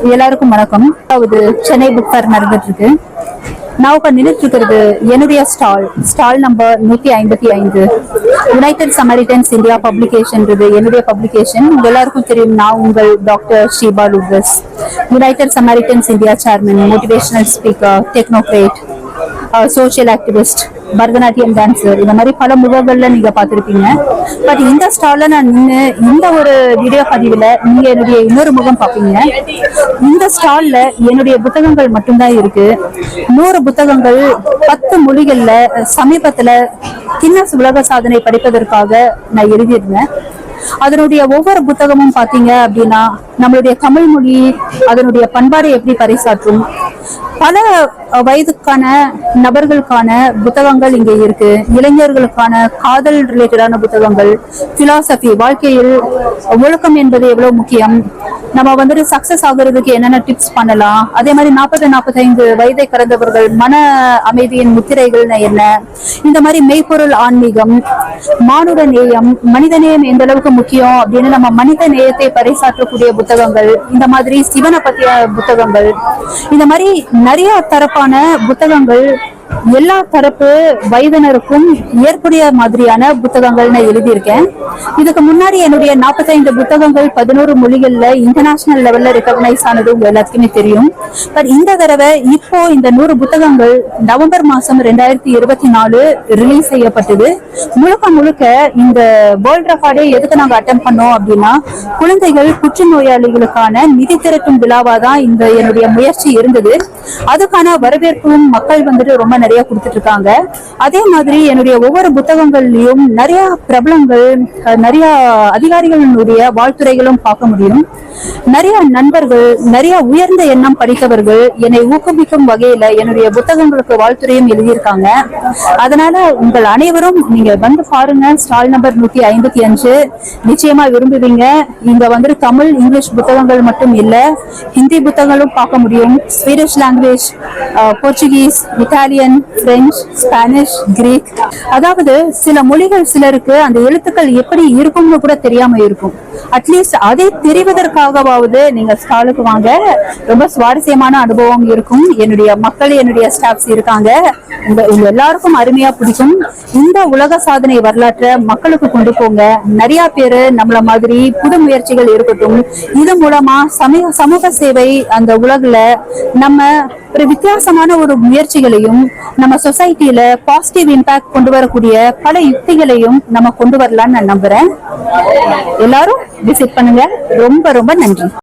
எல்லாருக்கும் வணக்கம். அதாவது சென்னை புக் ஃபேர் நடந்துட்டு இருக்கு. நான் இப்ப நின்றுட்டு இருக்கிறது என்னுடைய stall number 155. United Samaritans India publication என்னுடைய பப்ளிகேஷன். உங்க எல்லாருக்கும் தெரியும், நான் உங்கள் doctor Sheeba Lucas, United Samaritans India chairman, motivational speaker, technocrat, social activist, Bharatanatyam dancer, இந்த மாதிரி பல முகங்கள்ல நீங்க பார்த்திருப்பீங்க. பட் இந்த ஸ்டால்ல நான் நின்று இந்த ஒரு வீடியோ பதிவுல நீங்க என்னுடைய இன்னொரு முகம் பார்ப்பீங்க. இந்த ஸ்டால்ல என்னுடைய புத்தகங்கள் மட்டும்தான் இருக்கு. 100 புத்தகங்கள் 10 மொழிகள்ல சமீபத்துல கின்னஸ் உலக சாதனை படிப்பதற்காக நான் எழுதியிருந்தேன். அதனுடைய ஒவ்வொரு புத்தகமும் பாத்தீங்க அப்படின்னா நம்மளுடைய தமிழ் மொழி அதனுடைய பண்பாடை எப்படி பறைசாற்றும், பல வயதுக்கான நபர்களுக்கான புத்தகங்கள் இங்கே இருக்கு. இளைஞர்களுக்கான காதல் ரிலேட்டடான புத்தகங்கள், பிலாசபி, வாழ்க்கையில் ஒழுக்கம் என்பது எவ்வளவு முக்கியம், நம்ம வந்துட்டு சக்சஸ் ஆகுறதுக்கு என்னென்ன டிப்ஸ் பண்ணலாம், அதே மாதிரி 40-45 வயதை கடந்தவர்கள் மன அமைதியின் முத்திரைகள் என்ன, இந்த மாதிரி மெய்ப்பொருள் ஆன்மீகம், மானுட நேயம், மனித நேயம் எந்த அளவுக்கு முக்கியம் அப்படின்னு நம்ம மனித நேயத்தை பறைசாற்றக்கூடிய புத்தகங்கள், இந்த மாதிரி சிவனை பற்றிய புத்தகங்கள், இந்த மாதிரி நிறைய தரப்பான புத்தகங்கள் எல்லா தரப்பு வயதினருக்கும் ஏற்புடைய மாதிரியான புத்தகங்கள் நான் எழுதியிருக்கேன். இதுக்கு முன்னாடி என்னுடைய 45 புத்தகங்கள் 11 மொழிகள்ல இன்டர்நேஷனல் லெவல்ல ரெகக்னைஸ் ஆனது உங்க எல்லாத்துக்குமே தெரியும். பட் இந்த தடவை இப்போ இந்த 100 புத்தகங்கள் நவம்பர் மாசம் 2024 ரிலீஸ் செய்யப்பட்டது. முழுக்க இந்த வேர்ல்ட் ரெக்கார்டே எதுக்கு நாங்க அட்டெம்ட் பண்ணோம் அப்படின்னா, குழந்தைகள் புற்றுநோயாளிகளுக்கான நிதி திரட்டும் விழாவா தான் இந்த என்னுடைய முயற்சி இருந்தது. அதுக்கான வரவேற்பும் மக்கள் வந்துட்டு ரொம்ப நிறைய கொடுத்துட்டு இருக்காங்க. அதே மாதிரி என்னுடைய ஒவ்வொரு புத்தகங்கள்லயும் நிறைய பிரபலங்கள், நிறைய அதிகாரிகளுடைய வாழ்த்துறைகளும் பார்க்க முடியும். நிறைய நண்பர்கள், நிறைய உயர்ந்த எண்ணம் படித்தவர்கள் என்னை ஊக்குவிக்கும் வகையில என்னுடைய புத்தகங்களுக்கு வாழ்த்துறையும் எழுதியிருக்காங்க. அதனால உங்கள் அனைவரும் நீங்க வந்து பாருங்க. ஸ்டால் நம்பர் 155 நிச்சயமா விரும்புவீங்க. இங்க வந்து தமிழ், இங்கிலீஷ் புத்தகங்கள் மட்டும் இல்ல, ஹிந்தி புத்தகங்களும் பார்க்க முடியும். Swedish language, Portuguese, Italian, French, Spanish, Greek, அதாவது சில மொழிகள் சிலருக்கு அந்த எழுத்துக்கள் எப்படி இருக்கும்னு கூட தெரியாம இருக்கும். அட்லீஸ்ட் அதை தெரிவதற்காகவாவது நீங்க ஸ்டாலுக்கு வாங்க. ரொம்ப சுவாரஸ்யமான அனுபவம் இருக்கும். என்னுடைய மக்கள், என்னுடைய ஸ்டாஃப்ஸ் இருக்காங்க. உங்க எல்லாருக்கும் அருமையா பிடிக்கும். இந்த உலக சாதனை வரலாற்றை மக்களுக்கு கொண்டு போங்க. நிறைய பேரு நம்மள மாதிரி புது முயற்சிகள் இருக்கட்டும். இது மூலமா சமூக சேவை அந்த உலகுல நம்ம ஒரு வித்தியாசமான ஒரு முயற்சிகளையும், நம்ம சொசைட்டில பாசிட்டிவ் இம்பாக்ட் கொண்டு வரக்கூடிய பல யுக்திகளையும் நம்ம கொண்டு வரலாம்னு நான் நம்புறேன். எல்லாரும் விசிட் பண்ணுங்க. ரொம்ப ரொம்ப நன்றி.